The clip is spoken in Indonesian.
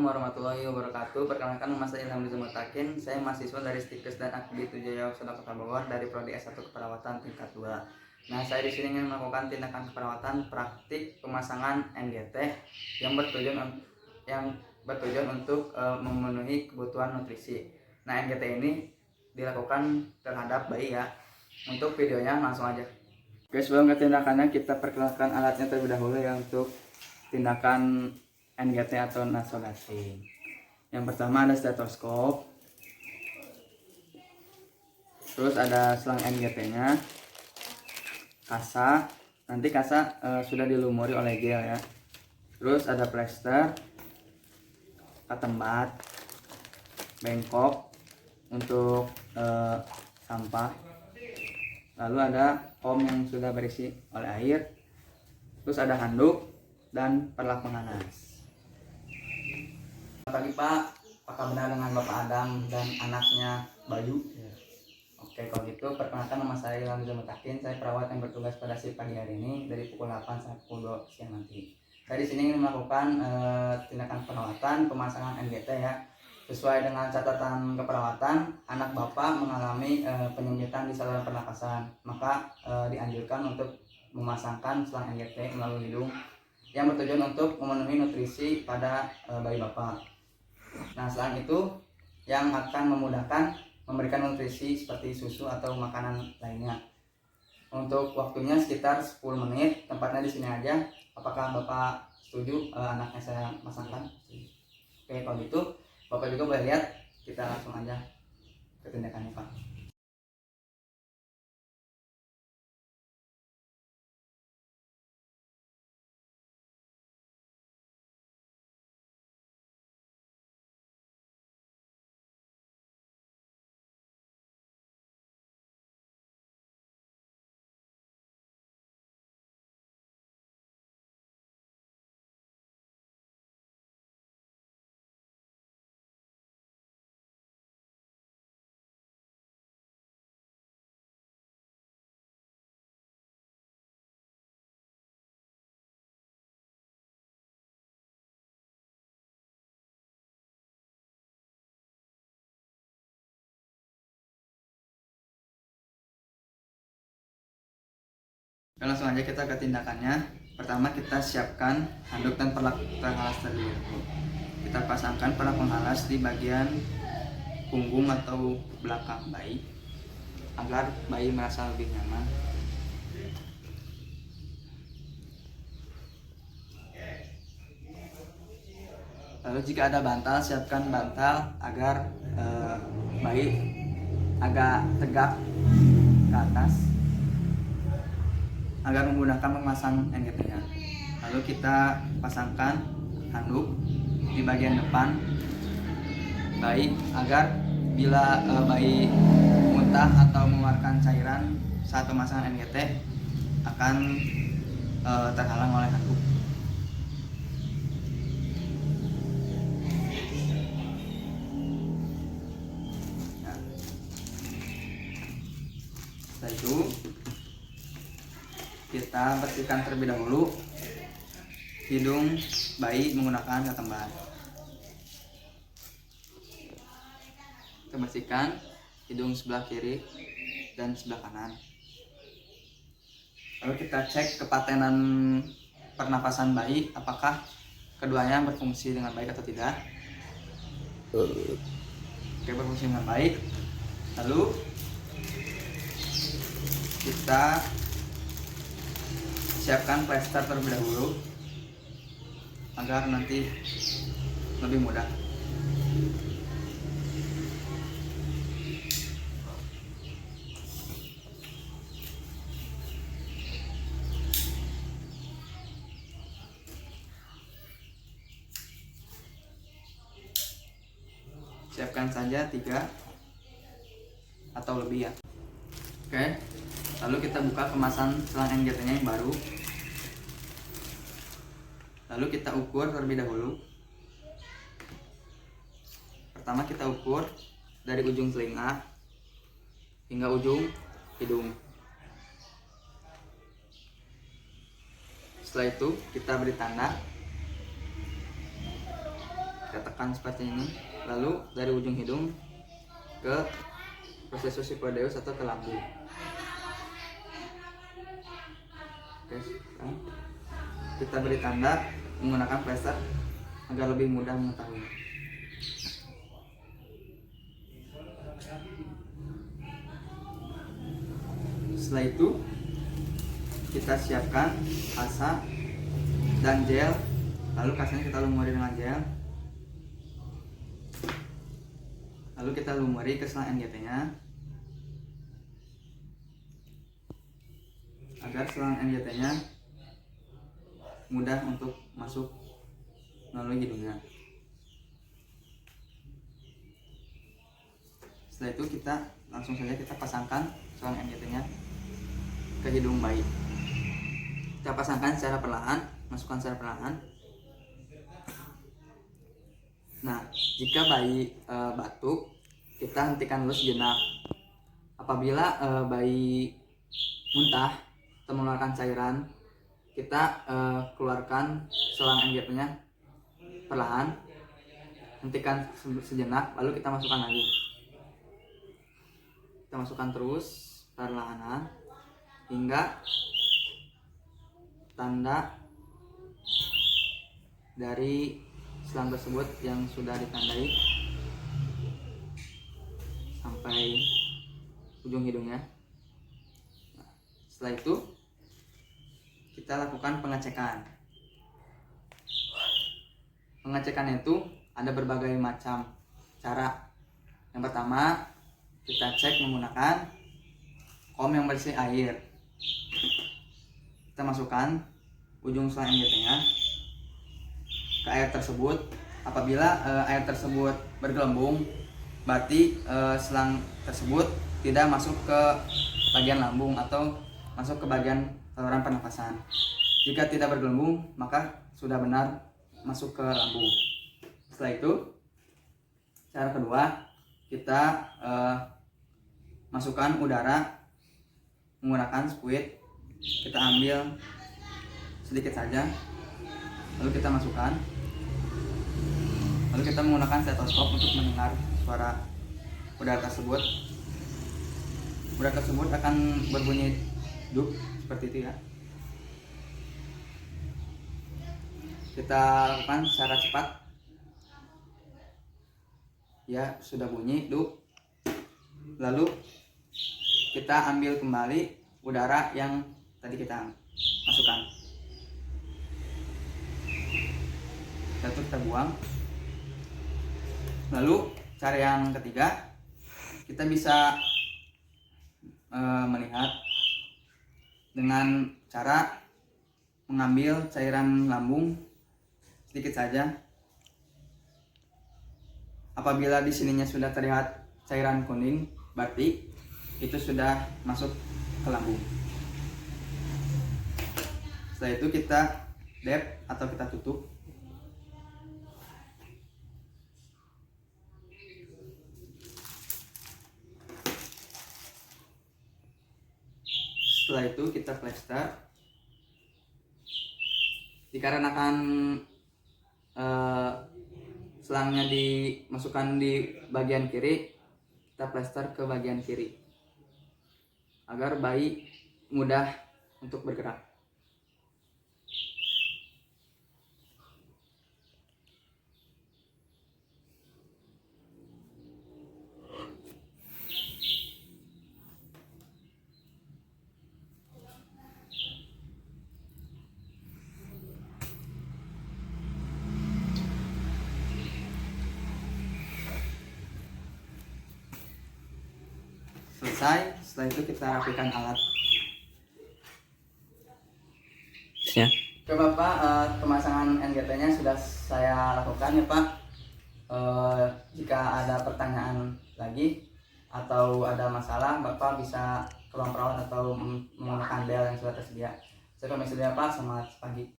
Assalamualaikum warahmatullahi wabarakatuh. Perkenalkan, nama saya Ilham Dizumutakin. Saya mahasiswa dari Stikes dan Akbid Wijaya Wusada Kota Bogor dari Prodi S1 Keperawatan tingkat 2. Nah, saya di sini ingin melakukan tindakan keperawatan praktik pemasangan NGT yang bertujuan untuk memenuhi kebutuhan nutrisi. Nah, NGT ini dilakukan terhadap bayi ya. Untuk videonya langsung aja. Oke, sebelum ke tindakannya kita perkenalkan alatnya terlebih dahulu ya untuk tindakan NGT atau nasogasi. Yang pertama ada stetoskop, terus ada selang NGT-nya, kasa. Nanti kasa sudah dilumuri oleh gel ya. Terus ada plester, ketembat, bengkok untuk sampah. Lalu ada foam yang sudah berisi oleh air. Terus ada handuk dan perlak penghanas. Pagi Pak, apakah benar dengan Bapak Adam dan anaknya Bayu? Ya. Oke, kalau gitu perkenalkan, nama saya Ilham Dizumutakin. Saya perawat yang bertugas pada shift pagi hari ini dari pukul 8 sampai pukul 2 siang nanti. Saya di sini ingin melakukan tindakan perawatan pemasangan NGT ya. Sesuai dengan catatan keperawatan, anak Bapak mengalami penyempitan di saluran pernapasan. Maka dianjurkan untuk memasangkan selang NGT melalui hidung yang bertujuan untuk memenuhi nutrisi pada bayi Bapak. Nah, selain itu yang akan memudahkan memberikan nutrisi seperti susu atau makanan lainnya. Untuk waktunya sekitar 10 menit, tempatnya di sini aja. Apakah Bapak setuju anaknya saya masangkan? Oke, kalau gitu Bapak juga boleh lihat. Kita langsung aja ke tindakannya, Pak. Langsung aja kita ke tindakannya. Pertama kita siapkan handuk dan perlak penghalas terlebih dahulu. Kita pasangkan perlak penghalas di bagian punggung atau belakang bayi agar bayi merasa lebih nyaman. Lalu jika ada bantal, siapkan bantal agar bayi agak tegak ke atas agar memudahkan memasang NGT-nya. Lalu kita pasangkan handuk di bagian depan bayi agar bila bayi muntah atau mengeluarkan cairan saat pemasangan NGT akan terhalang oleh handuk. Nah, setelah itu kita bersihkan terlebih dahulu hidung bayi menggunakan ketembat. Kita bersihkan hidung sebelah kiri dan sebelah kanan. Lalu kita cek kepatenan pernapasan bayi, apakah keduanya berfungsi dengan baik atau tidak. Oke, berfungsi dengan baik. Lalu kita siapkan plester terlebih dahulu agar nanti lebih mudah. Siapkan saja 3 atau lebih ya. Oke, lalu kita buka kemasan selang NGT-nya yang baru. Lalu kita ukur terlebih dahulu. Pertama kita ukur dari ujung telinga hingga ujung hidung. Setelah itu kita beri tanda. kita tekan seperti ini, lalu dari ujung hidung ke prosesus psikodeus atau ke lambung. Oke, sekarang kita beri tanda menggunakan plester agar lebih mudah mengetahui. Setelah itu kita siapkan asa dan gel, lalu kasanya kita lumuri dengan gel, lalu kita lumuri ke selang NGT nya agar selang NGT nya mudah untuk masuk melalui hidungnya. Setelah itu kita langsung saja kita pasangkan selang NGT nya ke hidung bayi. Kita pasangkan secara perlahan, masukkan secara perlahan. Nah, jika bayi batuk, kita hentikan dulu sejenak. Apabila bayi muntah atau mengeluarkan cairan, kita keluarkan selang NGT-nya perlahan, hentikan sejenak, lalu kita masukkan lagi. Kita masukkan terus perlahan hingga tanda dari selang tersebut yang sudah ditandai sampai ujung hidungnya. Nah, setelah itu kita lakukan pengecekan. Pengecekan itu ada berbagai macam cara. Yang pertama, kita cek menggunakan kom yang berisi air. Kita masukkan ujung selang NGT-nya ke air tersebut. Apabila air tersebut bergelembung, berarti selang tersebut tidak masuk ke bagian lambung atau masuk ke bagian saluran pernapasan. Jika tidak bergelembung, maka sudah benar masuk ke lambung. Setelah itu, cara kedua, kita masukkan udara menggunakan squid. Kita ambil sedikit saja, lalu kita masukkan, lalu kita menggunakan stetoskop untuk mendengar suara udara tersebut. Udara tersebut akan berbunyi dup seperti itu ya. Kita lakukan secara cepat. Ya, sudah bunyi dup. Lalu kita ambil kembali udara yang tadi kita masukkan. Lalu kita buang. Lalu cara yang ketiga, kita bisa melihat dengan cara mengambil cairan lambung sedikit saja. Apabila di sininya sudah terlihat cairan kuning, berarti itu sudah masuk ke lambung. Setelah itu kita dep atau kita tutup. Setelah itu kita plester. Dikarenakan selangnya dimasukkan di bagian kiri, kita plester ke bagian kiri agar bayi mudah untuk bergerak. Selesai, setelah itu kita rapikan alat. Ya. Oke Bapak, pemasangan NGT-nya sudah saya lakukan ya Pak. Jika ada pertanyaan lagi atau ada masalah, Bapak bisa ke ruang perawat atau menggunakan bel yang sudah tersedia. Saya permisi dulu ya Pak, selamat pagi.